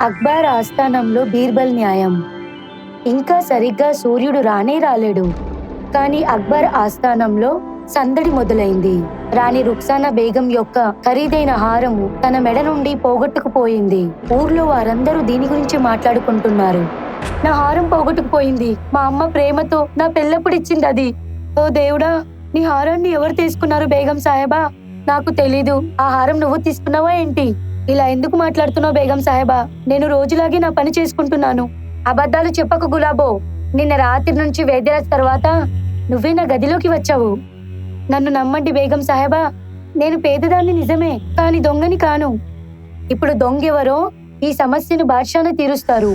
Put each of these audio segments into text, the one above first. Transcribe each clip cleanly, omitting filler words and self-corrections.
అక్బర్ ఆస్థానంలో బీర్బల్ న్యాయం. ఇంకా సరిగ్గా సూర్యుడు రానే రాలేడు, కానీ అక్బర్ ఆస్థానంలో సందడి మొదలైంది. రాణి రుక్సానా బేగం యొక్క ఖరీదైన హారము తన మెడ నుండి పోగొట్టుకుపోయింది. ఊర్లో వారందరూ దీని గురించి మాట్లాడుకుంటున్నారు. నా హారం పోగొట్టుకుపోయింది. మా అమ్మ ప్రేమతో నా పెళ్ళప్పుడిచ్చింది అది. ఓ దేవుడా, నీ హారాన్ని ఎవరు తీసుకున్నారు బేగం సాహెబా? నాకు తెలీదు. ఆ హారం నువ్వు తీసుకున్నావా ఏంటి? ఇలా ఎందుకు మాట్లాడుతున్నావు బేగం సాహెబా? నేను రోజులాగే నా పని చేసుకుంటున్నాను. అబద్ధాలు చెప్పకు గులాబో. నిన్న రాత్రి నుంచి వేద్యరాజ్ తర్వాత నువ్వే నా గదిలోకి వచ్చావు. నన్ను నమ్మండి బేగం సాహెబా, నేను పేదదాన్ని నిజమే, కాని దొంగని కాను. ఇప్పుడు దొంగెవరో ఈ సమస్యను బాద్షానే తీరుస్తారు.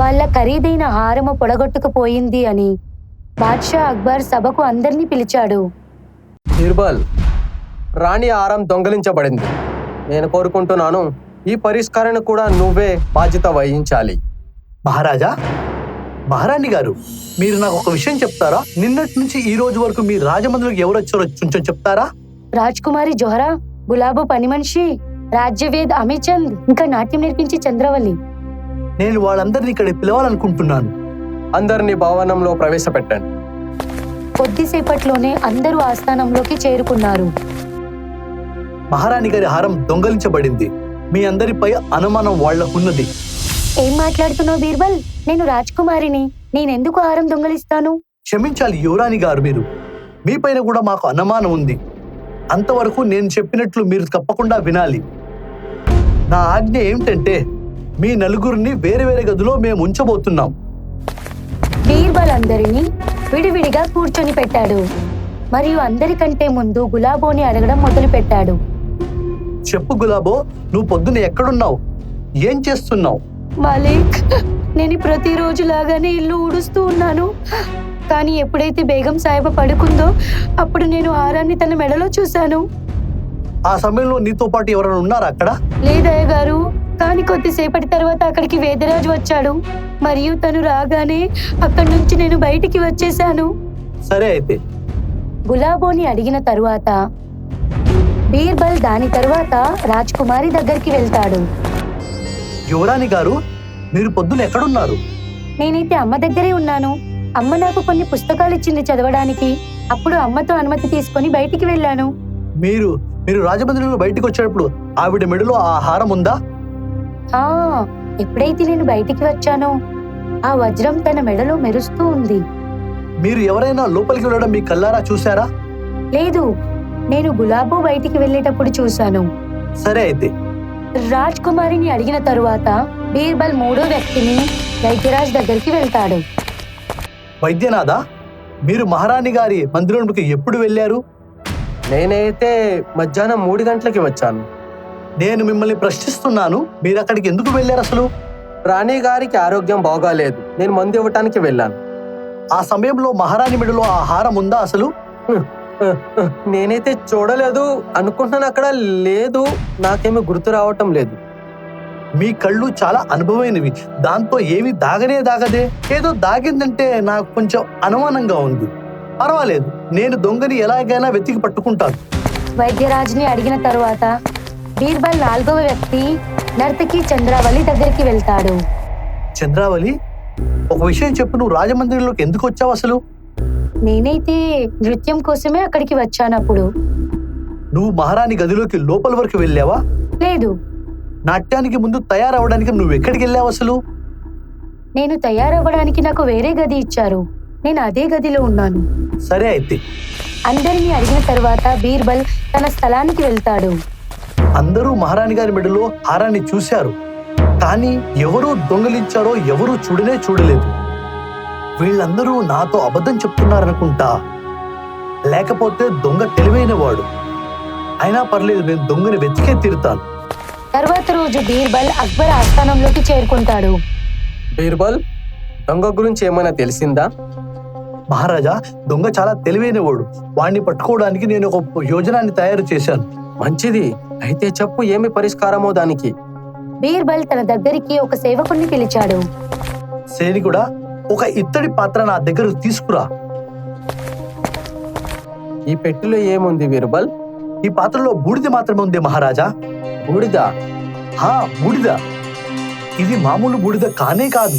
వాళ్ళ ఖరీదైన హారము పొడగొట్టుకుపోయింది అని బాద్షా అక్బర్ సభకు అందరినీ పిలిచాడు. బీర్బల్, రాణి హారం దొంగలించబడింది. నేను కోరుకుంటున్నాను, ఈ పరిష్కారాన్ని కూడా నువ్వే బాధ్యత వహించాలి. మహారాజా, మహారాణి గారు, మీరు నాకు ఒక విషయం చెప్తారా? నిన్నటి నుంచి ఈ రోజు వరకు మీ రాజమందిరికి ఎవరు వచ్చారో కొంచెం చెప్తారా? రాజ్ కుమారి జోహరా, గులాబో పని మనిషి, రాజ్యవేద్ అమిచంద్, ఇంకా నాట్యం నేర్పించి చంద్రవల్లి. నేను వాళ్ళందరినీ ఇక్కడ పిలవాలనుకుంటున్నాను. అందరినీ భవనంలో ప్రవేశపెట్టండి. కొద్దిసేపట్లోనే అందరూ ఆస్థానంలోకి చేరుకున్నారు. మహారాణి గారి హారం దొంగలించబడింది. మీ అందరిపై అనుమానం వాళ్లకున్నది. ఏం మాట్లాడుతున్నావు బీర్బల్? నేను రాజ్కుమారిని. నేనెందుకు హారం దొంగలిస్తాను? క్షమించాలి యువరాణి గారు, మీరు మీపైన కూడా మాకు అనుమానం ఉంది. అంతవరకు నేను చెప్పినట్లు మీరు తప్పకుండా వినాలి. నా ఆజ్ఞ ఏమిటంటే మీ నలుగురిని వేరే వేరే గదిలో మేము ఉంచబోతున్నాం. బీర్బల్ అందరినీ విడివిడిగా కూర్చొని పెట్టాడు మరియు అందరికంటే ముందు గులాబోని అడగడం మొదలు పెట్టాడు. చెప్పు గులాబో, నువ్వు పొద్దున ఎక్కడున్నావు? ఏం చేస్తున్నావు? మాలిక్, నేను ప్రతిరోజు లాగానే ఇల్లు ఊడుస్తూ ఉన్నాను. కానీ ఎప్పుడైతే బేగం సాహెబ పడుకుందో అప్పుడు నేను హారాన్ని తన మెడలో చూశాను. ఆ సమయంలో నీతో పాటు ఎవరైనా ఉన్నారా అక్కడ? లేదయ్య గారు, కానీ కొద్దిసేపటి తర్వాత అక్కడికి వేదరాజు వచ్చాడు మరియు తను రాగానే అక్కడి నుంచి నేను బయటికి వచ్చేశాను. సరే అయితే. గులాబోని అడిగిన తరువాత బీర్బల్ దాని తరువాత రాజ్కుమారి దగ్గరికి వెళ్తాడు. యువరాణి గారు, మీరు పొద్దున ఎక్కడున్నారు? నేనైతే అమ్మ దగ్గరే ఉన్నాను. అమ్మ నాకు కొన్ని పుస్తకాలు ఇచ్చింది చదవడానికి. అప్పుడు అమ్మతో అనుమతి తీసుకొని బయటికి వెళ్ళాను. మీరు మీరు రాజమందిరంలో బయటికి వచ్చేటప్పుడు ఆవిడ మెడలో ఆ హారం ఉందా? ఎప్పుడైతే నేను బయటికి వచ్చానో ఆ వజ్రం తన మెడలో మెరుస్తూ ఉంది. మీరు ఎవరైనా లోపలికి వెళ్ళడం మీ కల్లారా చూసారా? లేదు, నేను గులాబో బయటికి వెళ్ళేటప్పుడు చూశాను. సరే అయితే. రాజ్ కుమారిని అడిగిన తరువాత బీర్బల్ మూడో వ్యక్తిని వైద్యరాజ్ దగ్గరికి వెళ్తాడు. వైద్యనాథ, మీరు మహారాణి గారి మందిరంలోకి ఎప్పుడు వెళ్ళారు? నేనైతే మధ్యాహ్నం 3 గంటలకి వచ్చాను. నేను మిమ్మల్ని ప్రశ్నిస్తున్నాను, మీరు అక్కడికి ఎందుకు వెళ్ళారు అసలు? రాణి గారికి ఆరోగ్యం బాగాలేదు, నేను మందు ఇవ్వటానికి వెళ్ళాను. ఆ సమయంలో మహారాణి మెడలో ఆ హారం ఉందా అసలు? నేనైతే చూడలేదు. అనుకుంటున్నాను అక్కడ లేదు. నాకేమీ గుర్తు రావటం లేదు. మీ కళ్ళు చాలా అనుభవమైనవి. దాంతో ఏమి దాగదే. ఏదో దాగిందంటే నాకు కొంచెం అనుమానంగా ఉంది. పర్వాలేదు, నేను దొంగని ఎలాగైనా వెతికి పట్టుకుంటాను. వైద్యరాజ్ని అడిగిన తరువాత బీర్బల్ 4వ వ్యక్తి నర్తకి చంద్రావళి దగ్గరికి వెళ్తాడు. చంద్రావళి, ఒక విషయం చెప్పు, నువ్వు రాజమందిరంలోకి ఎందుకు వచ్చావు అసలు? నేనైతే నృత్యం కోసమే అక్కడికి వచ్చానప్పుడు. నువ్వు మహారాణి గదిలోకి లోపల వరకు వెళ్ళావా? లేదు. నాట్యానికి ముందు తయారవడానికి నువ్వు ఎక్కడికి వెళ్ళావు అసలు? నేను తయారవ్వడానికి నాకు వేరే గది ఇచ్చారు. నేను అదే గదిలో ఉన్నాను. సరే అయితే. అందరినీ అడిగిన తర్వాత బీర్బల్ తన స్థలానికి వెళ్తాడు. అందరూ మహారాణి గారి మెడలో హారాన్ని చూశారు, కానీ ఎవరూ దొంగలించారో ఎవరూ చూడలేదు. వీళ్ళందరూ నాతో అబద్ధం చెప్తున్నారనుకుంటా, లేకపోతే దొంగ తెలివైన వాడు. అయినా పర్లేదు, నేను దొంగని వెతికే తీరుతాను. తర్వాత రోజు బీర్బల్ అక్బర్ ఆస్థానంలోకి చేరుకుంటాడు. బీర్బల్, దొంగ గురించి ఏమైనా తెలిసిందా? మహారాజా, దొంగ చాలా తెలివైన వాడు. వాణ్ణి పట్టుకోవడానికి నేను ఒక యోజనాన్ని తయారు చేశాను. మంచిది, అయితే చెప్పు, ఏమి పరిష్కారమో దానికి. బీర్బల్ తన దగ్గరికి ఒక సేవకుణ్ణి పిలిచాడు. సేనికుడా, ఒక ఇత్తడి పాత్ర నా దగ్గరకు తీసుకురా. ఈ పెట్టెలో ఏముంది బీర్బల్? ఈ పాత్రలో బూడిద మాత్రమే ఉంది మహారాజా. బూడిద? బూడిద. ఇది మామూలు బూడిద కానే కాదు.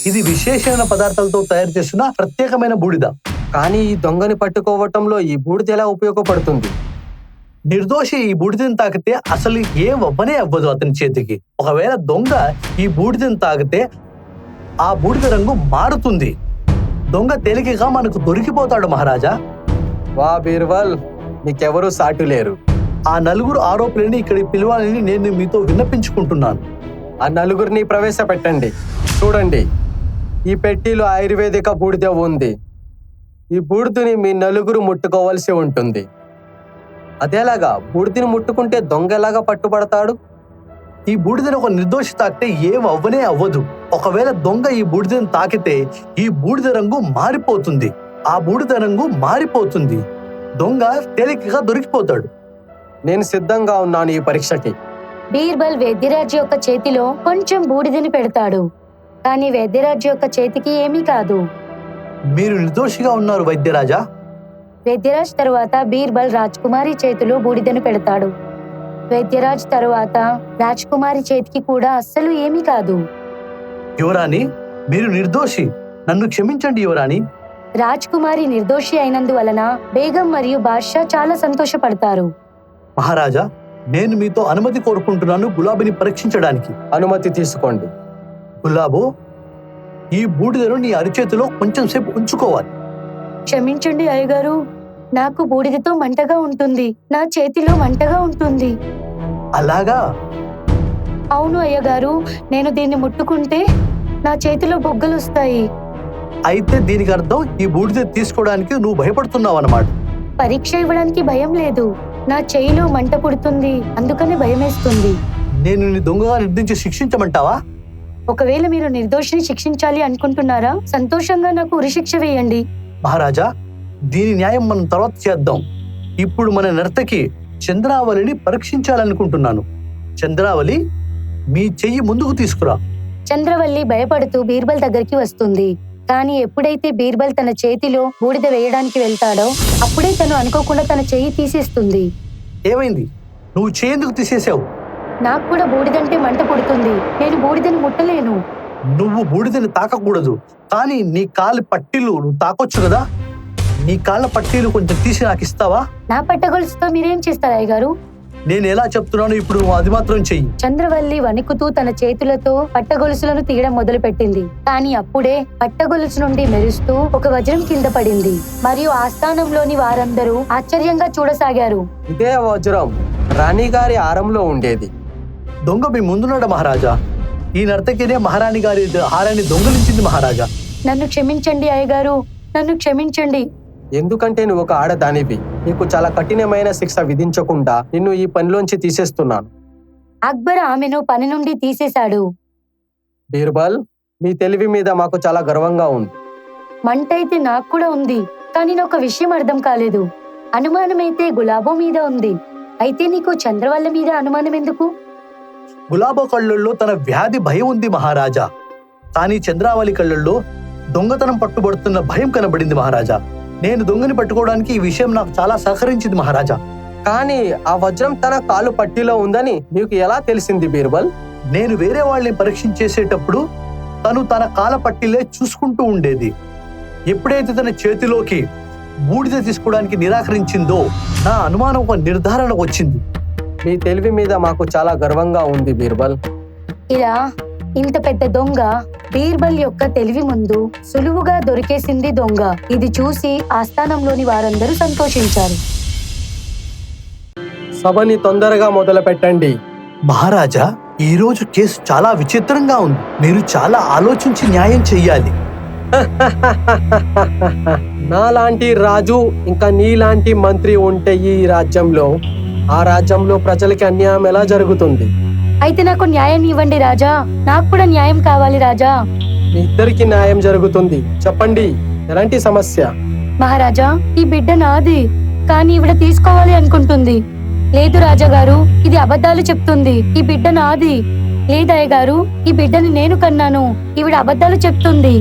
ఇది విశేషమైన పదార్థాలతో తయారు చేసిన ప్రత్యేకమైన బూడిద. కానీ ఈ దొంగని పట్టుకోవటంలో ఈ బూడిద ఎలా ఉపయోగపడుతుంది? నిర్దోషి ఈ బూడిదని తాకితే అసలు ఏం అవ్వనే అవ్వదు అతని చేతికి. ఒకవేళ దొంగ ఈ బూడిదని తాకితే ఆ బూడిద రంగు మారుతుంది. దొంగ తేలికగా మనకు దొరికిపోతాడు మహారాజా. వా బీర్బల్, నీకెవరూ సాటి లేరు. ఆ నలుగురు ఆరోపణని ఇక్కడికి పిలవాలని నేను మీతో విన్నపించుకుంటున్నాను. ఆ నలుగురిని ప్రవేశపెట్టండి. చూడండి, ఈ పెట్టిలో ఆయుర్వేదిక బూడిద ఉంది. ఈ బూడిదని మీ నలుగురు ముట్టుకోవాల్సి ఉంటుంది. అదేలాగా బూడిదని ముట్టుకుంటే దొంగ ఎలాగా పట్టుబడతాడు? ఈ బూడిదని ఒక నిర్దోషి తాకితే ఏం అవ్వనే అవ్వదు. ఒకవేళ దొంగ ఈ బూడిదని తాకితే ఈ బూడిద రంగు మారిపోతుంది. ఆ బూడిద రంగు మారిపోతుంది. దొంగ తేలికగా దొరికిపోతాడు. నేను సిద్ధంగా ఉన్నాను ఈ పరీక్షకి. బీర్బల్ వైద్యరాజ్ యొక్క చేతిలో కొంచెం బూడిదని పెడతాడు. కానీ వైద్యరాజ్ యొక్క చేతికి ఏమీ కాదు. మీరు నిర్దోషిగా ఉన్నారు వైద్యరాజా. వైద్యరాజ్ తరువాత బీర్బల్ రాజ్కుమారి చేతిలో బూడిదను పెడతాడు. వైద్యరాజ్ తరువాత రాజ్కుమారి చేతికి కూడా అస్సలు ఏమీ కాదు. యువరాణి, మీరు నిర్దోషి. నన్ను క్షమించండి యువరాణి. రాజ్కుమారి నిర్దోషి అయినందువలన బేగం మరియు బాద్షా చాలా సంతోషపడతారు. మహారాజా, నేను మీతో అనుమతి కోరుకుంటున్నాను గులాబీని పరీక్షించడానికి. అనుమతి తీసుకోండి. గులాబో, ఈ బూడిదను నీ అరిచేతిలో కొంచెం సేపు ఉంచుకోవాలి. క్షమించండి అయ్యగారు, నాకు బూడిదతో మంటగా ఉంటుంది. నా చేతిలో మంటగా ఉంటుంది. అలాగా? అవును అయ్యగారు, నేను దీన్ని ముట్టుకుంటే నా చేతిలో బొగ్గలు వస్తాయి. అయితే దీనికి అర్థం ఈ బూడిద తీసుకోవడానికి నువ్వు భయపడుతున్నావు అన్నమాట. పరీక్ష ఇవ్వడానికి భయం లేదు, నా చేయిలో మంట పుడుతుంది, అందుకని భయమేస్తుంది. నేను నీ దొంగగా నిర్దించి శిక్షించమంటావా? ఒకవేళ మీరు నిర్దోషిని శిక్షించాలి అనుకుంటున్నారా, సంతోషంగా నాకు ఉరిశిక్ష వేయండి. మహారాజా, దీని న్యాయం మనం తర్వాత చేద్దాం. ఇప్పుడు మన నర్తకి చంద్రావళిని పరీక్షించాలనుకుంటున్నాను. చంద్రావళి, మీ చెయ్యి ముందుకు తీసుకురా. చంద్రవల్లి భయపడుతూ బీర్బల్ దగ్గరికి వస్తుంది. కానీ ఎప్పుడైతే బీర్బల్ తన చేతిలో బూడిద వేయడానికి వెళ్తాడో అప్పుడే తను అనుకోకుండా తన చెయ్యి తీసేస్తుంది. ఏమైంది? నువ్వు చెయ్యి ఎందుకు తీసేసావు? నాకు కూడా బూడిదంటే మంట పుడుతుంది. నేను బూడిదని ముట్టలేను. నువ్వు బూడిదని తాకకూడదు, కానీ నీ కాళ్ళ పట్టీలు నువ్వు తాకొచ్చు కదా. నీ కాళ్ళ పట్టీలు కొంచెం తీసి నాకు ఇస్తావా? నా పట్టగొలుసుతో మీరేం చేస్తారు అయ్యగారు? నేను ఎలా చెప్తున్నాను ఇప్పుడు నువ్వు అది మాత్రం చెయ్యి. చంద్రవల్లి వణుకుతూ తన చేతులతో పట్టగొలుసులను తీయడం మొదలుపెట్టింది. కానీ అప్పుడే పట్టగొలుసు నుండి మెరుస్తూ ఒక వజ్రం కింద పడింది. మరియు ఆస్థానంలోని వారందరూ ఆశ్చర్యంగా చూడసాగారు. ఇదే వజ్రం రాణి గారి హారంలో ఉండేది. దొంగ మీ ముందున్నాడు మహారాజా. ఈ నర్తకినే మహారాణి గారి హారాన్ని దొంగలించింది మహారాజా. నన్ను క్షమించండి అయ్యగారు, నన్ను క్షమించండి. ఎందుకంటే నువ్వు ఒక ఆడదానివి. నీకు చాలా కఠినమైన శిక్ష విధించకుండా నిన్ను ఈ పనిలోంచి తీసేస్తున్నాను. అక్బర్ ఆమెను పని నుండి తీసేశాడు. బీర్బల్, మీ తెలివి మీద మాకు చాలా గర్వంగా ఉంది. మంట అయితే నాకు కూడా ఉంది, కానీ నాకు ఒక విషయం అర్థం కాలేదు. అనుమానమైతే గులాబో మీద ఉంది, అయితే నీకు చంద్రవల్లి మీద అనుమానం ఎందుకు? గులాబో కళ్ళల్లో తన వ్యాధి భయం ఉంది మహారాజా. కానీ చంద్రావళి కళ్ళల్లో దొంగతనం పట్టుబడుతున్న భయం కనబడింది మహారాజా. నేను దొంగని పట్టుకోవడానికి ఈ విషయం నాకు చాలా సహకరించింది మహారాజా. కానీ ఆ వజ్రం తన కాలు పట్టీలో ఉందని నీకు ఎలా తెలిసింది బీర్బల్? నేను వేరే వాళ్ళని పరీక్షించేసేటప్పుడు తను తన కాల పట్టీలే చూసుకుంటూ ఉండేది. ఎప్పుడైతే తన చేతిలోకి బూడిద తీసుకోవడానికి నిరాకరించిందో నా అనుమానం ఒక నిర్ధారణ వచ్చింది. మీ తెలివి మీద మాకు చాలా గర్వంగా ఉంది బీర్బల్. ఇలా ఇంత పెద్ద దొంగ బీర్బల్ యొక్క తెలివి ముందు సులువుగా దొరికేసింది దొంగ. ఇది చూసి ఆస్థానంలోని వారందరూ సంతోషించారు. సభని తొందరగా మొదలు పెట్టండి. మహారాజా, ఈ రోజు కేసు చాలా విచిత్రంగా ఉంది. మీరు చాలా ఆలోచించి న్యాయం చెయ్యాలి. నాలాంటి రాజు ఇంకా నీలాంటి మంత్రి ఉంటే ఈ రాజ్యంలో, ఆ రాజ్యంలో ప్రజలకి అన్యాయం ఎలా జరుగుతుంది? అయితే నాకు న్యాయం ఇవ్వండి రాజా, నాకు కూడా న్యాయం కావాలి రాజా. మీ ఇద్దరికి న్యాయం జరుగుతుంది. చెప్పండి, ఎలాంటి సమస్య? మహారాజా, ఈ బిడ్డ నాది, కానీ ఈవిడ తీసుకోవాలి అనుకుంటుంది. లేదు రాజా గారు, ఇది అబద్ధాలు చెప్తుంది. ఈ బిడ్డ నాది. లేదయ్య గారు, ఈ బిడ్డని నేను కన్నాను. ఈవిడ అబద్ధాలు చెప్తుంది.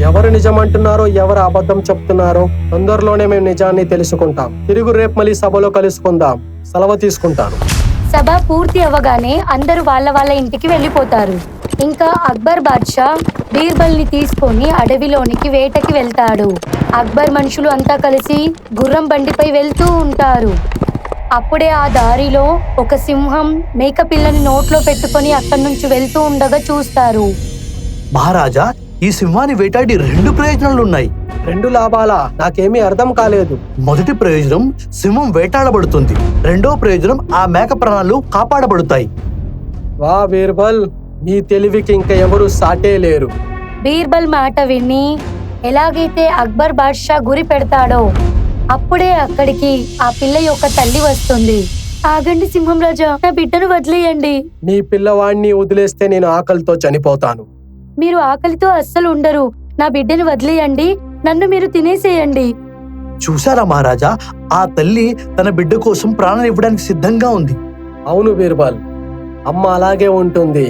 ఎవరు నిజమంటున్నారో ఎవరు అబద్ధం చెప్తున్నారో తొందరలోనే మేము నిజాన్ని తెలుసుకుంటాం. తిరుగు రేపు మళ్ళీ సభలో కలుసుకుందాం. సెలవు తీసుకుంటాను. సభ పూర్తి అవ్వగానే అందరూ వాళ్ళ ఇంటికి వెళ్ళిపోతారు. ఇంకా అక్బర్ బాద్షా బీర్బల్ని తీసుకొని అడవిలోనికి వేటకి వెళ్తాడు. అక్బర్ మనుషులు అంతా కలిసి గుర్రం బండిపై వెళ్తూ ఉంటారు. అప్పుడే ఆ దారిలో ఒక సింహం మేకపిల్లని నోట్లో పెట్టుకొని అక్కడి నుంచి వెళ్తూ ఉండగా చూస్తారు. మహారాజా, ఈ సింహాన్ని వేటాడి 2 ప్రయోజనాలున్నాయి. 2 లాభాలా? నాకేమీ అర్థం కాలేదు. మొదటి ప్రయోజనం సింహం వేటాడబడుతుంది. రెండో ప్రయోజనం ఆ మేక ప్రాణాలు కాపాడబడతాయి. వా బీర్బల్, నీ తెలివికి ఇంకా ఎవరు సాటే లేరు. బీర్బల్ మాట విని ఎలాగైతే అక్బర్ బాద్షా గురి పెడతాడో అప్పుడే అక్కడికి ఆ పిల్ల యొక్క తల్లి వస్తుంది. ఆగండి సింహం రాజా, నా బిడ్డను వదిలేయండి. నీ పిల్లవాడిని వదిలేస్తే నేను ఆకలితో చనిపోతాను. మీరు ఆకలితో అస్సలు ఉండరు. నా బిడ్డను వదిలేయండి, నన్ను మీరు తినేసేయండి. చూసారా మహారాజా, ఆ తల్లి తన బిడ్డ కోసం ప్రాణాలు ఇవ్వడానికి సిద్ధంగా ఉంది. అవును బీర్బల్, అమ్మ అలాగే ఉంటుంది.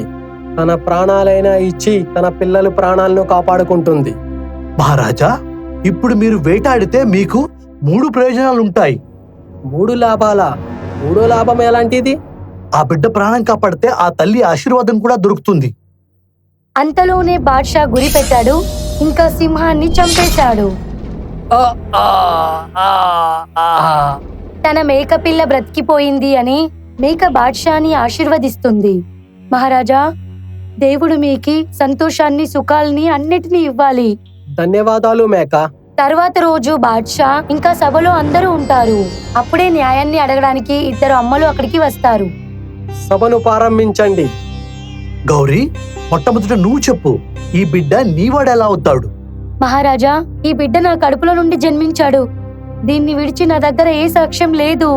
తన ప్రాణాలైనా ఇచ్చి తన పిల్లల ప్రాణాలను కాపాడుకుంటుంది. మహారాజా, ఇప్పుడు మీరు వేటాడితే మీకు 3 ప్రయోజనాలుంటాయి. 3 లాభాలా? 3వ లాభం ఎలాంటిది? ఆ బిడ్డ ప్రాణం కాపాడితే ఆ తల్లి ఆశీర్వాదం కూడా దొరుకుతుంది. అంతలోనే బాద్షా గురి పెట్టాడు, ఇంకా సింహాన్ని చంపేశాడు. తన మేకపిల్ల బ్రతికిపోయింది అని మేక బాద్షాని ఆశీర్వదిస్తుంది. మహారాజా, దేవుడు మీకి సంతోషాన్ని, సుఖాల్ని అన్నిటినీ ఇవ్వాలి. ధన్యవాదాలు మేక. తర్వాత రోజు బాద్షా ఇంకా సభలో అందరూ ఉంటారు. అప్పుడే న్యాయాన్ని అడగడానికి 2 అమ్మలు అక్కడికి వస్తారు. సభను ప్రారంభించండి. గౌరీ, మొట్టమొదట నువ్వు చెప్పు, ఈ బిడ్డ నీవాడెలా అవుతాడు? మహారాజా, ఈ బిడ్డ నా కడుపులో నుండి జన్మించాడు. దీన్ని విడిచి నా దగ్గర ఏ సాక్ష్యం లేదు.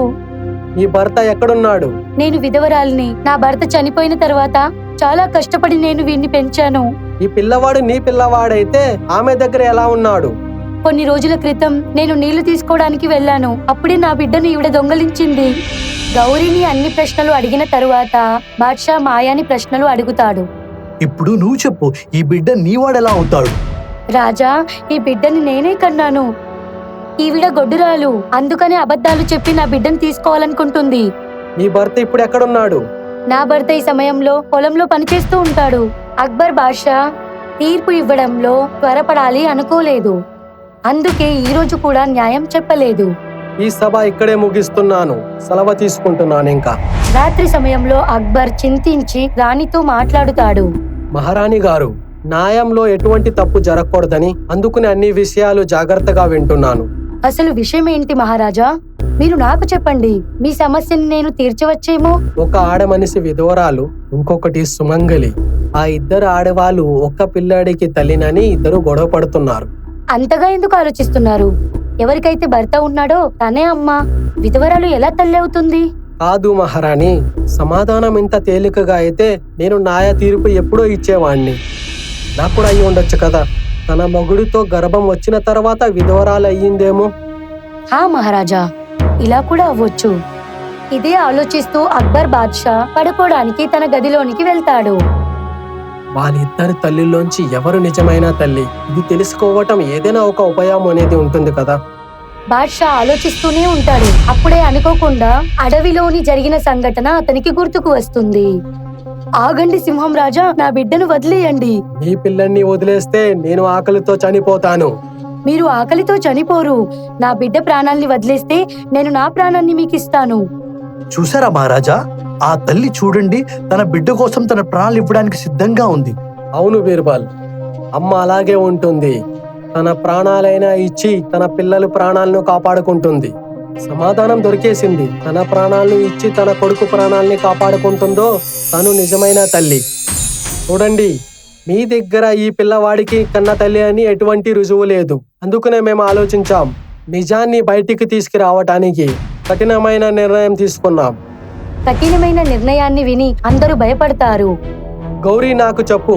నీ భర్త ఎక్కడున్నాడు? నేను విధవరాలిని. నా భర్త చనిపోయిన తర్వాత చాలా కష్టపడి నేను వీడిని పెంచాను. ఈ పిల్లవాడు నీ పిల్లవాడైతే ఆమె దగ్గర ఎలా ఉన్నాడు? కొన్ని రోజుల క్రితం నేను నీళ్లు తీసుకోవడానికి వెళ్ళాను. అప్పుడే నా బిడ్డను ఈవిడ దొంగలించింది. గౌరీని అన్ని ప్రశ్నలు అడిగిన తరువాత బాద్షా మాయాని ప్రశ్నలు అడుగుతాడు. ఇప్పుడు నువ్వు చెప్పు, ఈ బిడ్డ నీవాడెలా అవుతాడు? రాజా, ఈ బిడ్డని నేనే కన్నాను. ఈవిడ గొడ్డురాలు, అందుకనే అబద్ధాలు చెప్పి నా బిడ్డను తీసుకోవాలనుకుంటుంది. నీ భర్త ఇప్పుడు ఎక్కడున్నాడు? నా భర్త ఈ సమయంలో పొలంలో పనిచేస్తూ ఉంటాడు. అక్బర్ బాద్షా తీర్పు ఇవ్వడంలో త్వరపడాలి అనుకోలేదు. అందుకే ఈ రోజు కూడా న్యాయం చెప్పలేదు. ఈ సభ ఇక్కడే ముగిస్తున్నాను. సెలవు తీసుకుంటున్నాను. ఇంకా రాత్రి సమయంలో అక్బర్ చింతించి రాణితో మాట్లాడుతాడు. మహారాణి గారు, న్యాయంలో ఎటువంటి తప్పు జరగకూడదని అందుకుని అన్ని విషయాలు జాగ్రత్తగా వింటున్నాను. అసలు విషయం ఏంటి మహారాజా? మీరు నాకు చెప్పండి. మీ సమస్యని నేను తీర్చవచ్చేమో. ఒక ఆడమనిషి విధవరాలు, ఇంకొకటి సుమంగలి. ఆ 2 ఆడవాళ్ళు ఒక్క పిల్లాడికి తల్లినని 2 గొడవ పడుతున్నారు. అంతగా ఎందుకు ఆలోచిస్తున్నారు? ఎవరికైతే భర్త ఉన్నాడో తనే అమ్మ. విధవరాలు ఎలా తల్లి అవుతుంది? కాదు మహారాణి, సమాధానం ఇంత తేలికగా అయితే నేను న్యాయ తీర్పు ఎప్పుడో ఇచ్చేవాణ్ణి. నాకు కూడా అయ్యి ఉండొచ్చు కదా. తన మొగుడితో గర్భం వచ్చిన తర్వాత విధవరాలు అయ్యిందేమో. హా మహారాజా, ఇలా కూడా అవ్వచ్చు. ఇదే ఆలోచిస్తూ అక్బర్ బాద్షా పడుకోవడానికి తన గదిలోనికి వెళ్తాడు. వాళ్ళిద్దరి తల్లిలోంచి ఎవరు నిజమైన తల్లి? ఇది తెలుసుకోవటం ఏదైనా ఒక ఉపాయం అనేది ఉంటుంది కదా. బాద్షా ఆలోచిస్తూనే ఉంటాడు. అప్పుడే అనుకోకుండా అడవిలోని జరిగిన సంఘటన అతనికి గుర్తుకు వస్తుంది. ఆగండి సింహం రాజా, నా బిడ్డను వదిలేయండి. నీ పిల్లల్ని వదిలేస్తే నేను ఆకలితో చనిపోతాను. మీరు ఆకలితో చనిపోరు. నా బిడ్డ ప్రాణాల్ని వదిలేస్తే నేను నా ప్రాణాన్ని మీకు ఇస్తాను. చూసారా మహారాజా, ఆ తల్లి చూడండి, తన బిడ్డ కోసం తన ప్రాణాలు ఇవ్వడానికి సిద్ధంగా ఉంది. అవును బీర్బల్, అమ్మ అలాగే ఉంటుంది. తన ప్రాణాలైనా ఇచ్చి తన పిల్లల ప్రాణాలను కాపాడుకుంటుంది. సమాధానం దొరికేసింది. తన ప్రాణాలను ఇచ్చి తన కొడుకు ప్రాణాలని కాపాడుకుంటుందో తను నిజమైన తల్లి. చూడండి, మీ దగ్గర ఈ పిల్లవాడికి కన్న తల్లి అని ఎటువంటి రుజువు లేదు. అందుకనే మేము ఆలోచించాం. నిజాన్ని బయటికి తీసుకురావటానికి కఠినమైన నిర్ణయం తీసుకున్నాం. కఠినమైన నిర్ణయాన్ని విని అందరూ భయపడతారు. గౌరీ, నాకు చెప్పు,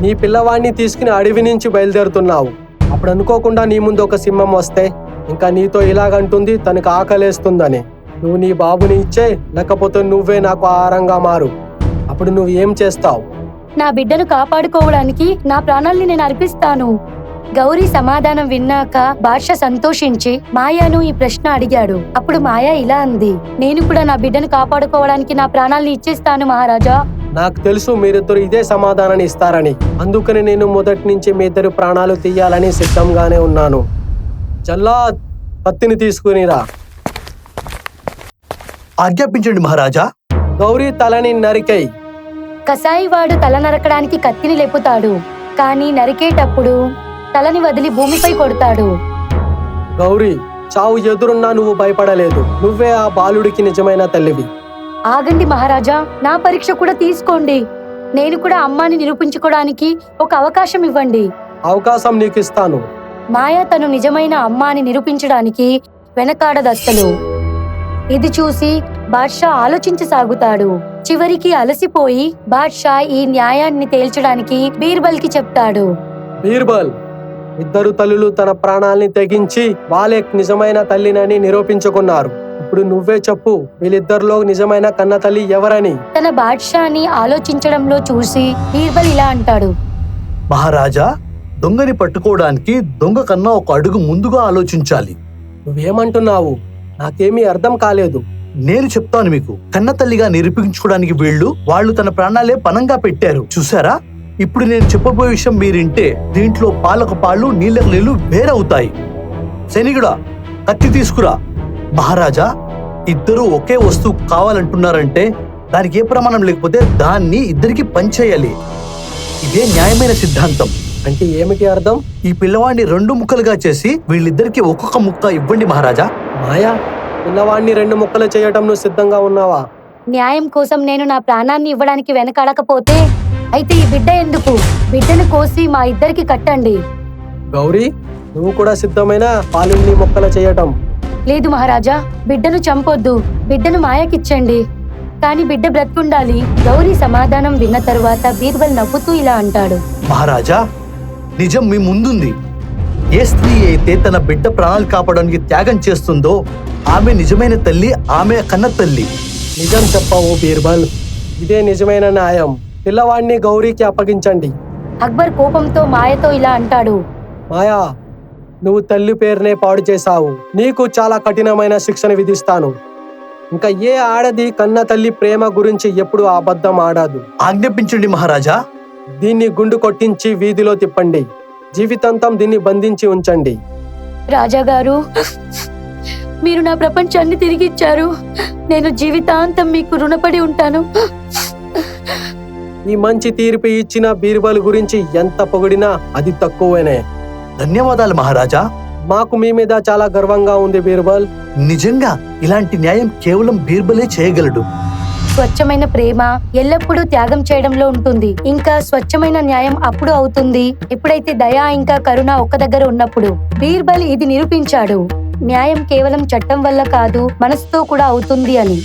నీ పిల్లవాడిని తీసుకుని అడవి నుంచి బయలుదేరుతున్నావు. అప్పుడు అనుకోకుండా నీ ముందు ఒక సింహం వస్తే ఇంకా నీతో ఇలాగంటుంది, తనకు ఆకలేస్తుందని. నువ్వు నీ బాబుని ఇచ్చే, లేకపోతే నువ్వే నాకు ఆహారంగా మారు. అప్పుడు నువ్వు ఏం చేస్తావు? నా బిడ్డను కాపాడుకోవడానికి నా ప్రాణాల్ని నేను అర్పిస్తాను. గౌరీ సమాధానం విన్నాక బాద్షా సంతోషించి మాయాను ఈ ప్రశ్న అడిగాడు. అప్పుడు మాయా ఇలా అంది, నేను కూడా నా బిడ్డను కాపాడుకోవడానికి నా ప్రాణాల్ని ఇచ్చేస్తాను మహారాజా. నాకు తెలుసు మీరిద్దరు ఇదే సమాధానాన్ని ఇస్తారని. అందుకని నేను మొదటి నుంచి మీ ఇద్దరు ప్రాణాలు తీయాలని సిద్ధంగానే ఉన్నాను. జల్లాద్, కత్తిని తీసుకునిరా. ఆజ్ఞాపించండి మహారాజా. గౌరీ తలని నరికై. కసాయివాడు తల నరకడానికి కత్తిని లేపుతాడు, కానీ నరికేటప్పుడు తలని వదిలి భూమిపై కొడతాడు. గౌరీ, చావు ఎదురున్నా నువ్వు భయపడలేదు. నువ్వే ఆ బాలుడికి నిజమైన తల్లివి. ఆగండి మహారాజా, నా పరీక్ష కూడా తీసుకోండి. నేను కూడా అమ్మాని నిరూపించుకోవడానికి ఒక అవకాశం ఇవ్వండి. అవకాశం నీకు ఇస్తాను. మాయా తను నిజమైన అమ్మాని నిరూపించడానికి వెనకాడదస్సలు. ఇది చూసి బాద్షా ఆలోచించసాగుతాడు. చివరికి అలసిపోయి బాద్షా ఈ న్యాయాన్ని తేల్చడానికి బీర్బల్ కి చెప్తాడు. బీర్బల్, ఇద్దరు తల్లులు తన ప్రాణాల్ని తెగించి వాళ్ళే నిజమైన తల్లినని నిరూపించుకున్నారు. ఇప్పుడు నువ్వే చెప్పు, వీళ్ళిద్దరిలో నిజమైన కన్న తల్లి ఎవరని? తన బాద్షాని ఆలోచించడంలో చూసి బీర్బల్ ఇలా అంటాడు. మహారాజా, దొంగని పట్టుకోవడానికి దొంగ కన్నా ఒక అడుగు ముందుగా ఆలోచించాలి. నువ్వేమంటున్నావు? నాకేమీ అర్థం కాలేదు. నేను చెప్తాను మీకు. కన్న తల్లిగా నిరూపించుకోవడానికి వాళ్ళు తన ప్రాణాలే పణంగా పెట్టారు. చూసారా? ఇప్పుడు నేను చెప్పబోయే విషయం మీరింటే దీంట్లో పాలకు పాలు నీళ్ళకు నీళ్లు వేరవుతాయి. శనిగుడా, కత్తి తీసుకురా. మహారాజా, ఇద్దరు ఒకే వస్తువు కావాలంటున్నారంటే దానికి ఏ ప్రమాణం లేకపోతే దాన్ని ఇద్దరికి పంచేయాలి. ఇదే న్యాయమైన సిద్ధాంతం. అంటే ఏమిటి అర్థం? ఈ పిల్లవాడిని 2 ముక్కలుగా చేసి వీళ్ళిద్దరికి ఒక్కొక్క ముక్క ఇవ్వండి మహారాజా. మాయా, పిల్లవాడిని 2 ముక్కలు చేయటం నువ్వు సిద్ధంగా ఉన్నావా? న్యాయం కోసం నేను నా ప్రాణాన్ని ఇవ్వడానికి వెనకాడకపోతే అయితే ఈ బిడ్డ ఎందుకు? బిడ్డను కోసి మా ఇద్దరికి కట్టండి. గౌరీ, నువ్వు కూడా సిద్ధమైన పాలుని ముక్కలు చేయటం? లేదు మహారాజా, బిడ్డను చంపొద్దు. బిడ్డను మాయకిచ్చండి, కానీ బిడ్డ బ్రతికుండాలి. గౌరీ సమాధానం విన్న తరువాత బీర్బల్ నవ్వుతూ ఇలా అంటాడు. మహారాజా, నిజం మీ ముందుంది. ఏ స్త్రీ అయితే తన బిడ్డ ప్రాణాలు కాపాడడానికి త్యాగం చేస్తుందో ఆమె నిజమైన తల్లి, ఆమె కన్న తల్లి. నిజం చెప్పావు బీర్బల్. ఇదే నిజమైన న్యాయం. పిల్లవాడిని గౌరీకి అప్పగించండి. అక్బర్ కోపంతో మాయతో ఇలా అంటాడు. మాయా, నువ్వు తల్లి పేరునే పాడు చేశావు. నీకు చాలా కఠినమైన శిక్షణ విధిస్తాను. ఇంకా ఏ ఆడది కన్న తల్లి ప్రేమ గురించి ఎప్పుడు అబద్ధం ఆడదు. ఆజ్ఞాపించండి మహారాజా. దీన్ని గుండు కొట్టించి వీధిలో తిప్పండి. జీవితాంతం దీన్ని బంధించి ఉంచండి. రాజాగారు, మీరు నా ప్రపంచాన్ని తిరిగిచ్చారు. నేను జీవితాంతం మీకు రుణపడి ఉంటాను. ఈ మంచి తీర్పు ఇచ్చిన బీర్బల్ గురించి ఎంత పొగిడినా అది తక్కువేనే. ధన్యవాదాలు మహారాజా. మాకు మీ మీద చాలా గర్వంగా ఉంది బీర్బల్. నిజంగా ఇలాంటి న్యాయం కేవలం బీర్బలే చేయగలడు. స్వచ్ఛమైన ప్రేమ ఎల్లప్పుడూ త్యాగం చేయడంలో ఉంటుంది. ఇంకా స్వచ్ఛమైన న్యాయం అప్పుడు అవుతుంది ఎప్పుడైతే దయ ఇంకా కరుణ ఒక్క దగ్గర ఉన్నప్పుడు. బీర్బల్ ఇది నిరూపించాడు. న్యాయం కేవలం చట్టం వల్ల కాదు, మనసుతో కూడా అవుతుంది అని.